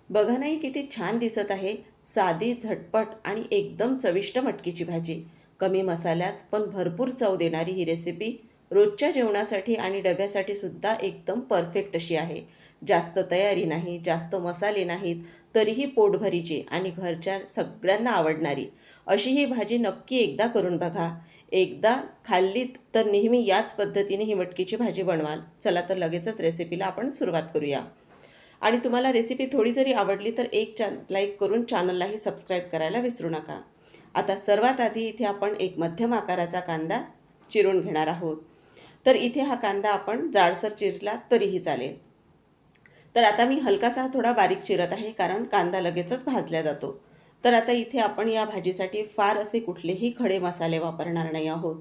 बघा नाही किती छान दिसत आहे. साधी, झटपट आणि एकदम चविष्ट मटकीची भाजी. कमी मसाल्यात पण भरपूर चव देणारी ही रेसिपी रोजच्या जेवणासाठी आणि डब्यासाठी सुद्धा एकदम परफेक्ट अशी आहे. जास्त तयारी नाही, जास्त मसाले नाहीत, तरीही पोटभरीची आणि घरच्या सगळ्यांना आवडणारी अशी ही भाजी नक्की एकदा करून बघा. एकदा खाल्लीत तर नेहमी याच पद्धतीने ही मटकीची भाजी बनवाल. चला तर लगेचच रेसिपीला आपण सुरुवात करूया. आणि तुम्हाला रेसिपी थोडी जरी आवडली तर एक लाईक करून चॅनललाही सबस्क्राईब करायला विसरू नका. आता सर्वात आधी इथे आपण एक मध्यम आकाराचा कांदा चिरून घेणार आहोत. तर इथे हा कांदा आपण जाडसर चिरला तरीही चालेल. तर आता मी हलकासा थोडा बारीक चिरत आहे, कारण कांदा लगेचच भाजला जातो. तर आता इथे आपण या भाजीसाठी फार असे कुठलेही खडे मसाले वापरणार नाही आहोत.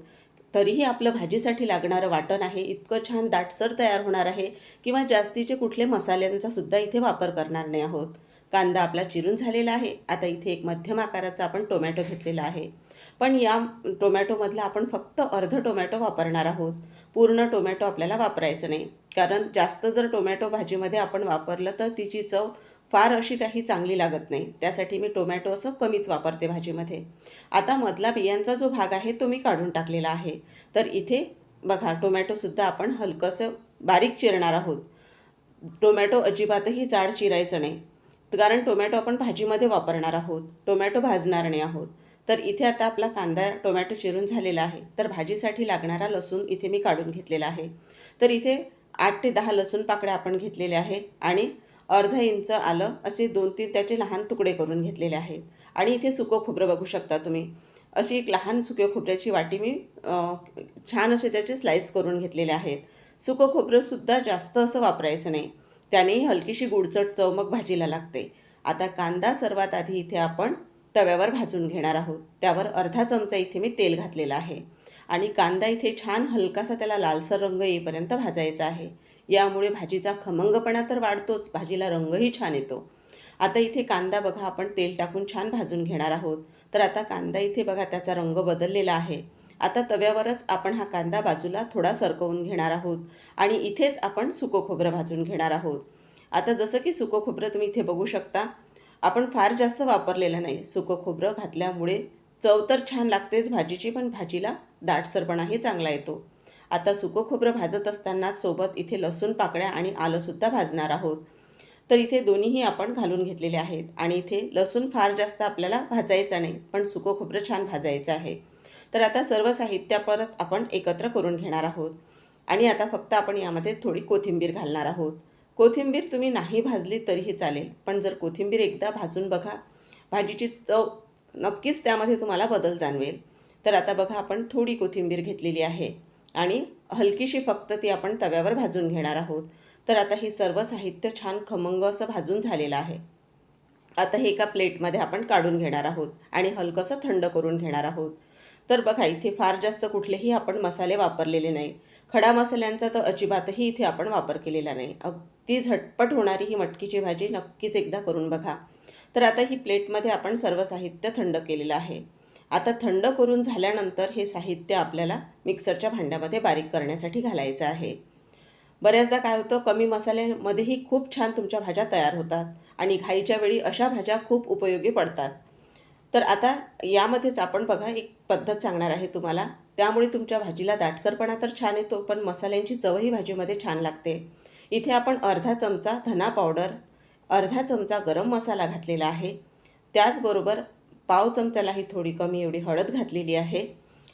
तरीही आपलं भाजीसाठी लागणारं वाटण आहे इतकं छान दाटसर तयार होणार आहे, किंवा जास्तीचे कुठले मसाल्यांचा सुद्धा इथे वापर करणार नाही आहोत. कांदा आपला चिरून झालेला आहे. आता इथे एक मध्यम आकाराचा आपण टोमॅटो घेतलेला आहे. पण या टोमॅटोमधला आपण फक्त अर्ध टोमॅटो वापरणार आहोत. पूर्ण टोमॅटो आपल्याला वापरायचं नाही, कारण जास्त जर टोमॅटो भाजीमध्ये आपण वापरलं तर तिची चव फार अशी काही चांगली लागत नाही. त्यासाठी मी टोमॅटो असं कमीच वापरते भाजीमध्ये. आता मधला बियांचा जो भाग आहे तो मी काढून टाकलेला आहे. तर इथे बघा, टोमॅटोसुद्धा आपण हलकंसं बारीक चिरणार आहोत. टोमॅटो अजिबातही जाड चिरायचं नाही, कारण टोमॅटो आपण भाजीमध्ये वापरणार आहोत, टोमॅटो भाजणार नाही आहोत. तर इथे आता आपला कांदा टोमॅटो चिरून झालेला आहे. तर भाजीसाठी लागणारा लसूण इथे मी काढून घेतलेला आहे. तर इथे 8 ते 10 लसूण पाकळ्या आपण घेतलेल्या आहे आणि अर्धा इंच आलं असे 2-3 त्याचे लहान तुकडे करून घेतलेले आहेत. आणि इथे सुकं खोबरं बघू शकता तुम्ही. अशी एक लहान सुक्या खोबऱ्याची वाटी मी छान असे त्याचे स्लाईस करून घेतलेले आहेत. सुकं खोबरंसुद्धा जास्त असं वापरायचं नाही, त्यानेही हलकीशी गुडचट चव मग भाजीला लागते. आता कांदा सर्वात आधी इथे आपण तव्यावर भाजून घेणार आहोत. त्यावर अर्धा चमचा इथे मी तेल घातलेलं आहे आणि कांदा इथे छान हलकासा त्याला लालसर रंग येईपर्यंत भाजायचा आहे. यामुळे भाजीचा खमंगपणा तर वाढतोच, भाजीला रंगही छान येतो. आता इथे कांदा बघा आपण तेल टाकून छान भाजून घेणार आहोत. तर आता कांदा इथे बघा त्याचा रंग बदललेला आहे. आता तव्यावरच आपण हा कांदा बाजूला थोडा सरकवून घेणार आहोत आणि इथेच आपण सुकं खोबरं भाजून घेणार आहोत. आता जसं की सुकं खोबरं तुम्ही इथे बघू शकता, आपण फार जास्त वापरलेलं नाही. सुकं खोबरं घातल्यामुळे चव तर छान लागतेच भाजीची, पण भाजीला दाटसरपणाही चांगला येतो. आता सुकं खोबरं भाजत असताना सोबत इथे लसूण पाकळ्या आणि आलंसुद्धा भाजणार आहोत. तर इथे दोन्हीही आपण घालून घेतलेले आहेत आणि इथे लसूण फार जास्त आपल्याला भाजायचा नाही, पण सुकं खोबरं छान भाजायचं आहे. तर आता सर्व साहित्य परत आपण एकत्र करून घेणार आहोत आणि आता फक्त आपण यामध्ये थोडी कोथिंबीर घालणार आहोत. कोथिंबीर तुम्ही नाही भाजली तरीही चालेल, पण जर कोथिंबीर एकदा भाजून बघा, भाजीची चव नक्कीच त्यामध्ये तुम्हाला बदल जाणवेल. तर आता बघा आपण थोडी कोथिंबीर घेतलेली आहे आणि हलकीशी फक्त ती आपण तव्यावर भाजून घेणार आहोत. तर आता हे सर्व साहित्य छान खमंग असं भाजून झालेलं आहे. आता हे एका प्लेटमध्ये आपण काढून घेणार आहोत आणि हलकंसं थंड करून घेणार आहोत. तर बघा इथे फार जास्त कुठलेही आपण मसाले वापरलेले नाही. खडा मसाल्यांचा तर अजिबातही इथे आपण वापर केलेला नाही. अगदी झटपट होणारी ही मटकीची भाजी नक्कीच एकदा करून बघा. तर आता ही प्लेटमध्ये आपण सर्व साहित्य थंड केलेलं आहे. आता थंड करून झाल्यानंतर हे साहित्य आपल्याला मिक्सरच्या भांड्यामध्ये बारीक करण्यासाठी घालायचं आहे. बऱ्याचदा काय होतं, कमी मसाल्यामध्येही खूप छान तुमच्या भाज्या तयार होतात आणि घाईच्या वेळी अशा भाज्या खूप उपयोगी पडतात. तर आता यामध्येच आपण बघा एक पद्धत सांगणार आहे तुम्हाला. त्यामुळे तुमच्या भाजीला दाटसरपणा तर छान येतो, पण मसाल्यांची चवही भाजीमध्ये छान लागते. इथे आपण अर्धा चमचा धना पावडर, अर्धा चमचा गरम मसाला घातलेला आहे. त्याचबरोबर पाव चमच्यालाही थोडी कमी एवढी हळद घातलेली आहे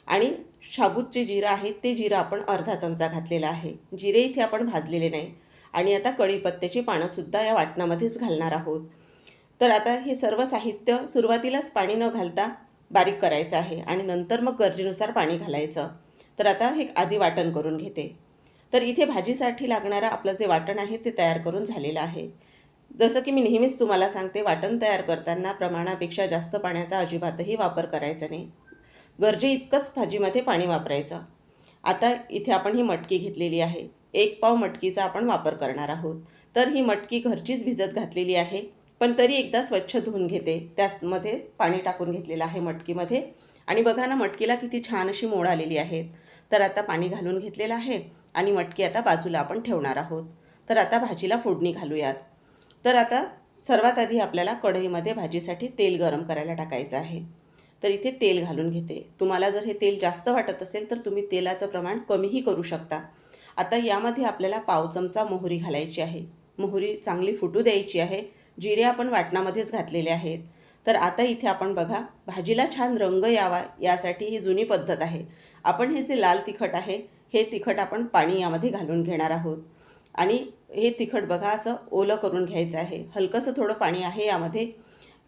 आणि साबूत जे जिरं आहे ते जिरं आपण अर्धा चमचा घातलेलं आहे. जिरे इथे आपण भाजलेले नाही. आणि आता कढीपत्त्याची पानंसुद्धा या वाटणामध्येच घालणार आहोत. तर आता हे सर्व साहित्य सुरुवातीलाच पाणी न घालता बारीक करायचं आहे आणि नंतर मग गरजेनुसार पाणी घालायचं. तर आता हे आधी वाटण करून घेते. तर इथे भाजीसाठी लागणारं आपलं जे वाटण आहे ते तयार करून झालेलं आहे. जसं की मी नेहमीच तुम्हाला सांगते, वाटण तयार करताना प्रमाणापेक्षा जास्त पाण्याचा अजिबातही वापर करायचा नाही. गरजे इतकंच भाजीमध्ये पाणी वापरायचं. आता इथे आपण ही मटकी घेतलेली आहे. 1 पाव मटकीचा आपण वापर करणार आहोत. तर ही मटकी घरचीच भिजत घातलेली आहे, पण तरी एकदा स्वच्छ धुवून घेते. त्यामध्ये पाणी टाकून घेतलेलं आहे मटकीमध्ये आणि बघा ना, मटकीला किती छान अशी मोड आलेली आहेत. तर आता पाणी घालून घेतलेलं आहे आणि मटकी आता बाजूला आपण ठेवणार आहोत. तर आता भाजीला फोडणी घालूयात. तर आता सर्वात आधी आपल्याला कढईमध्ये भाजीसाठी तेल गरम करायला टाकायचं आहे. तर इथे तेल घालून घेते. तुम्हाला जर हे तेल जास्त वाटत असेल तर तुम्ही तेलाचं प्रमाण कमीही करू शकता. आता यामध्ये आपल्याला पाव चमचा मोहरी घालायची आहे. मोहरी चांगली फुटू द्यायची आहे. जिरे आपण वाटणामध्येच घातलेले आहेत. तर आता इथे आपण बघा, भाजीला छान रंग यावा यासाठी ही जुनी पद्धत आहे. आपण हे जे लाल तिखट आहे, हे तिखट आपण पाणी यामध्ये घालून घेणार आहोत. आणि हे तिखट बघा असं ओलं करून घ्यायचं आहे. हलकंसं थोडं पाणी आहे यामध्ये.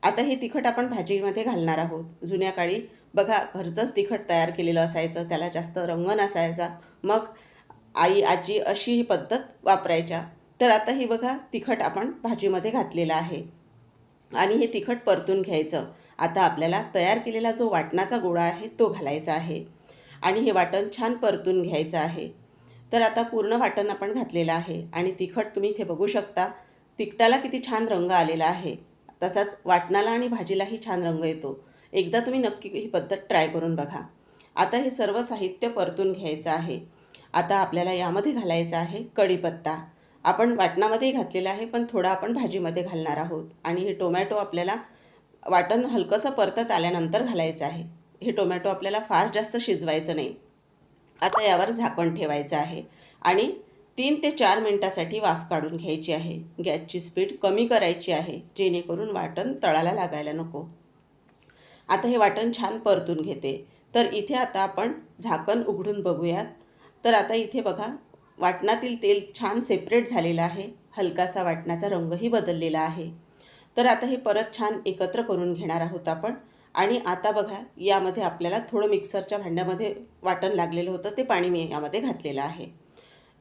आता हे तिखट आपण भाजीमध्ये घालणार आहोत. जुन्या काळी बघा घरचंच तिखट तयार केलेलं असायचं, त्याला जास्त रंग नसायचा. मग आई आजी अशी ही पद्धत वापरायच्या. तर आता ही बघा तिखट आपण भाजीमध्ये घातलेलं आहे आणि हे तिखट परतून घ्यायचं. आता आपल्याला तयार केलेला जो वाटणाचा गोळा आहे तो घालायचा आहे आणि हे वाटण छान परतून घ्यायचं आहे. तर आता पूर्ण वाटण आपण घातलेलं आहे आणि तिखट तुम्ही इथे बघू शकता. तिखटाला किती छान रंग आलेला आहे. तसाच वाटणाला आणि भाजीलाही छान रंग येतो. एकदा तुम्ही नक्की ही पद्धत ट्राय करून बघा. आता हे सर्व साहित्य परतून घ्यायचं आहे. आता आपल्याला यामध्ये घालायचा आहे कढीपत्ता. आपण वाटणामध्येही घातलेला आहे, पण थोडा आपण भाजीमध्ये घालणार आहोत. आणि हे टोमॅटो आपल्याला वाटण हलकंसं परतत आल्यानंतर घालायचं आहे. हे टोमॅटो आपल्याला फार जास्त शिजवायचं नाही. आता यावर झाकण ठेवायचं आहे आणि 3 ते 4 मिनिटासाठी वाफ काढून घ्यायची आहे. गॅसची स्पीड कमी करायची आहे, जेणेकरून वाटण तळाला लागायला नको. आता हे वाटण छान परतून घेते. तर इथे आता आपण झाकण उघडून बघूयात. तर आता इथे बघा, वाटणातील तेल छान सेपरेट झालेलं आहे. हलकासा वाटणाचा रंगही बदललेला आहे. तर आता हे परत छान एकत्र करून घेणार आहोत आपण. आणि आता बघा, यामध्ये आपल्याला थोडं मिक्सरच्या भांड्यामध्ये वाटण लागलेलं होतं, ते पाणी मी यामध्ये घातलेलं आहे.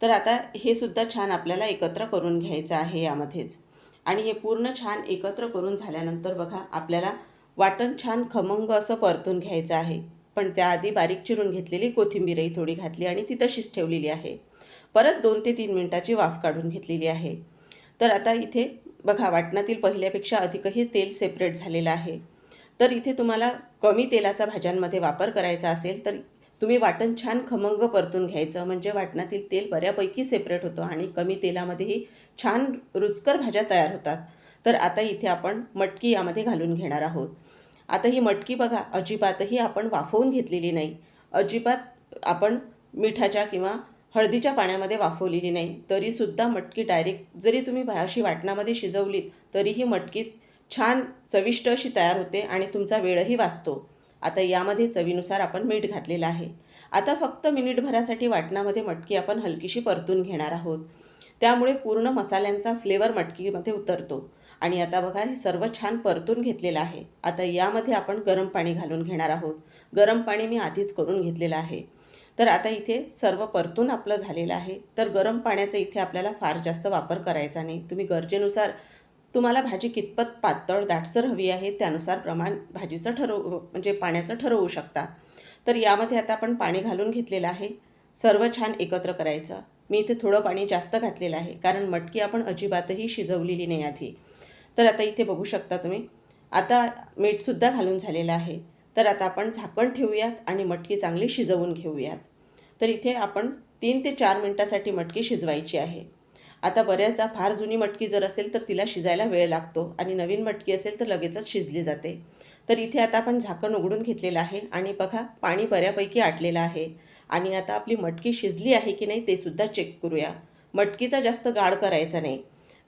तर आता हे सुद्धा छान आपल्याला एकत्र करून घ्यायचं आहे यामध्येच. आणि हे पूर्ण छान एकत्र करून झाल्यानंतर बघा, आपल्याला वाटण छान खमंग असं परतून घ्यायचं आहे. पण त्याआधी बारीक चिरून घेतलेली कोथिंबीरही थोडी घातली आणि ती तशीच ठेवलेली आहे. परत 2 ते 3 मिनिटाची वाफ काढून घेतलेली आहे. तर आता इथे बघा, वाटणातील पहिल्यापेक्षा अधिकही तेल सेपरेट झालेलं आहे. तर इथे तुम्हाला कमी तेलाचा भाज्यांमध्ये वापर करायचा असेल तर तुम्ही वाटण छान खमंग परतून घ्यायचं, म्हणजे वाटणातील तेल बऱ्यापैकी सेपरेट होतं आणि कमी तेलामध्येही छान रुचकर भाज्या तयार होतात. तर आता इथे आपण मटकी यामध्ये घालून घेणार आहोत. आता ही मटकी बघा, अजिबातही आपण वाफवून घेतलेली नाही. अजिबात आपण मिठाच्या किंवा हळदीच्या पाण्यामध्ये वाफवलेली नाही. तरीसुद्धा मटकी डायरेक्ट जरी तुम्ही अशी वाटणामध्ये शिजवलीत तरीही मटकी छान चविष्ट अशी तयार होते आणि तुमचा वेळही वाचतो. आता यामध्ये चवीनुसार आपण मीठ घातलेलं आहे. आता फक्त मिनिटभरासाठी वाटणामध्ये मटकी आपण हलकीशी परतून घेणार आहोत. त्यामुळे पूर्ण मसाल्यांचा फ्लेवर मटकीमध्ये उतरतो. आणि आता बघा, हे सर्व छान परतून घेतलेलं आहे. आता यामध्ये आपण गरम पाणी घालून घेणार आहोत. गरम पाणी मी आधीच करून घेतलेलं आहे. तर आता इथे सर्व परतून आपलं झालेलं आहे. तर गरम पाण्याचा इथे आपल्याला फार जास्त वापर करायचा नाही. तुम्ही गरजेनुसार, तुम्हाला भाजी कितपत पातळ दाटसर हवी आहे त्यानुसार प्रमाण भाजीचं म्हणजे पाण्याचं ठरवू शकता. तर यामध्ये आता आपण पाणी घालून घेतलेलं आहे. सर्व छान एकत्र करायचं. मी इथे थोडं पाणी जास्त घातलेलं आहे, कारण मटकी आपण अजिबातही शिजवलेली नाही आधी. तर आता इथे बघू शकता तुम्ही. आता मीठसुद्धा घालून झालेलं आहे. तर आता आपण झाकण ठेवूयात आणि मटकी चांगली शिजवून घेऊयात. तर इथे आपण 3 ते 4 मिनिटासाठी मटकी शिजवायची आहे. आता बऱ्याचदा फार जुनी मटकी जर असेल तर तिला शिजायला वेळ लागतो आणि नवीन मटकी असेल तर लगेचच शिजली जाते. तर इथे आता आपण झाकण उघडून घेतलेलं आहे आणि बघा, पाणी बऱ्यापैकी आटलेलं आहे. आणि आता आपली मटकी शिजली आहे की नाही ते सुद्धा चेक करूया. मटकीचा जास्त गाढ करायचा नाही.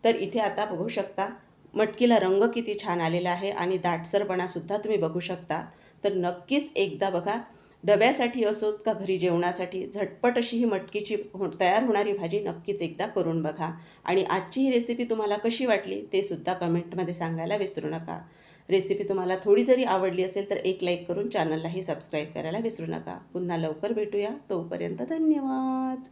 तर इथे आता बघू शकता, मटकीला रंग किती छान आलेला आहे आणि दाटसरपणासुद्धा तुम्ही बघू शकता. तर नक्कीच एकदा बघा, डब्यासाठी असोत का घरी जेवणासाठी झटपट अशी ही मटकीची तयार होणारी भाजी नक्कीच एकदा करून बघा. आणि आजची ही रेसिपी तुम्हाला कशी वाटली ते सुद्धा कमेंटमध्ये सांगायला विसरू नका. रेसिपी तुम्हाला थोडी जरी आवडली असेल तर एक लाईक करून चॅनललाही सबस्क्राईब करायला विसरू नका. पुन्हा लवकर भेटूया. तोपर्यंत धन्यवाद.